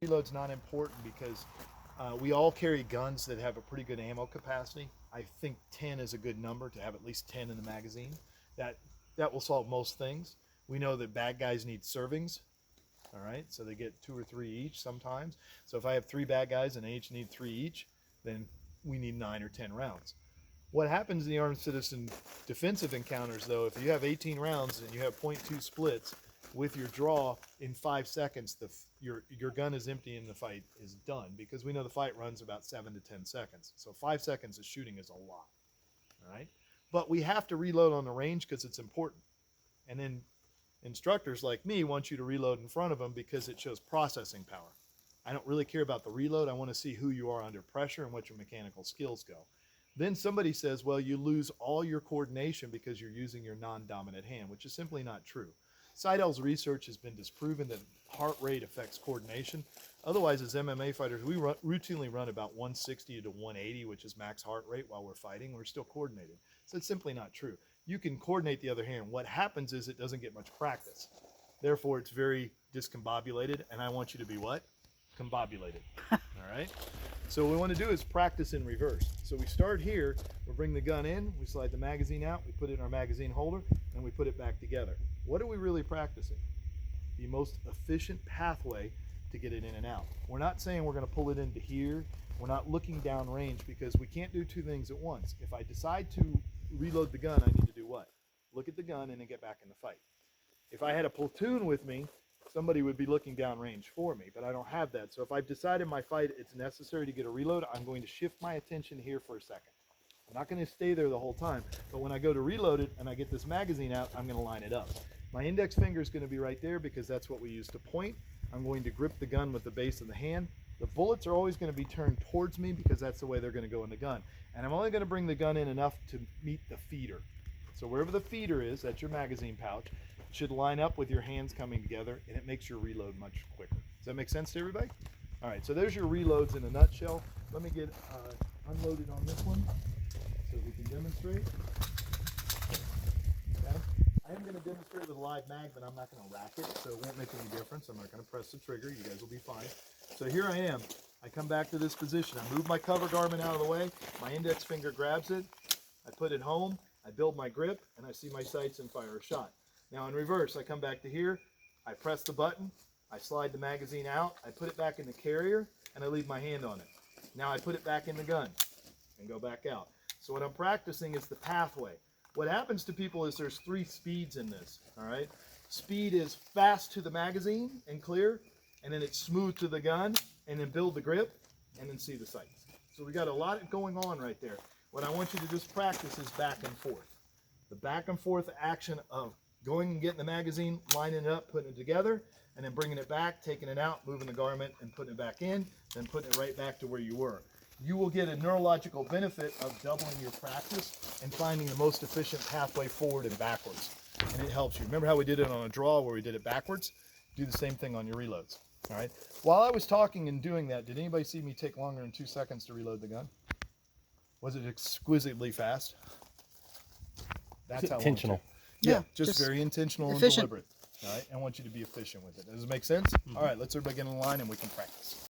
Reload's not important because we all carry guns that have a pretty good ammo capacity. I think 10 is a good number to have at least 10 in the magazine. That will solve most things. We know that bad guys need servings, all right? So they get 2 or 3 each sometimes. So if I have 3 bad guys and they each need 3 each, then we need 9 or 10 rounds. What happens in the armed citizen defensive encounters, though, if you have 18 rounds and you have .2 splits, with your draw in 5 seconds, your gun is empty and the fight is done, because we know the fight runs about 7 to 10 seconds. So 5 seconds of shooting is a lot, all right? But we have to reload on the range because it's important. And then instructors like me want you to reload in front of them because it shows processing power. I don't really care about the reload. I want to see who you are under pressure and what your mechanical skills go. Then somebody says, well, you lose all your coordination because you're using your non-dominant hand, which is simply not true. Seidel's research has been disproven that heart rate affects coordination. Otherwise, as MMA fighters, we routinely run about 160 to 180, which is max heart rate while we're fighting. We're still coordinated. So it's simply not true. You can coordinate the other hand. What happens is it doesn't get much practice. Therefore, it's very discombobulated, and I want you to be what? Combobulated. All right? So what we want to do is practice in reverse. So we start here, we bring the gun in, we slide the magazine out, we put it in our magazine holder, and we put it back together. What are we really practicing? The most efficient pathway to get it in and out. We're not saying we're going to pull it into here. We're not looking down range, because we can't do 2 things at once. If I decide to reload the gun, I need to do what? Look at the gun and then get back in the fight. If I had a platoon with me, somebody would be looking downrange for me, but I don't have that. So if I've decided my fight it's necessary to get a reload, I'm going to shift my attention here for a second. I'm not going to stay there the whole time, but when I go to reload it and I get this magazine out, I'm going to line it up. My index finger is going to be right there because that's what we use to point. I'm going to grip the gun with the base of the hand. The bullets are always going to be turned towards me because that's the way they're going to go in the gun. And I'm only going to bring the gun in enough to meet the feeder. So wherever the feeder is, that's your magazine pouch, it should line up with your hands coming together, and it makes your reload much quicker. Does that make sense to everybody? All right, so there's your reloads in a nutshell. Let me get unloaded on this one so we can demonstrate. Okay. I am going to demonstrate with a live mag, but I'm not going to rack it, so it won't make any difference. I'm not going to press the trigger. You guys will be fine. So here I am. I come back to this position. I move my cover garment out of the way. My index finger grabs it. I put it home. I build my grip, and I see my sights and fire a shot. Now in reverse, I come back to here. I press the button. I slide the magazine out. I put it back in the carrier, and I leave my hand on it. Now I put it back in the gun and go back out. So what I'm practicing is the pathway. What happens to people is there's 3 speeds in this, all right? Speed is fast to the magazine and clear, and then it's smooth to the gun, and then build the grip, and then see the sights. So we got a lot going on right there. What I want you to just practice is back and forth. The back and forth action of going and getting the magazine, lining it up, putting it together, and then bringing it back, taking it out, moving the garment, and putting it back in, then putting it right back to where you were. You will get a neurological benefit of doubling your practice and finding the most efficient pathway forward and backwards. And it helps you. Remember how we did it on a draw where we did it backwards? Do the same thing on your reloads. All right. While I was talking and doing that, did anybody see me take longer than 2 seconds to reload the gun? Was it exquisitely fast? That's how intentional. Yeah, just very intentional efficient. and deliberate. All right. I want you to be efficient with it. Does it make sense? All right. Let's everybody get in line and we can practice.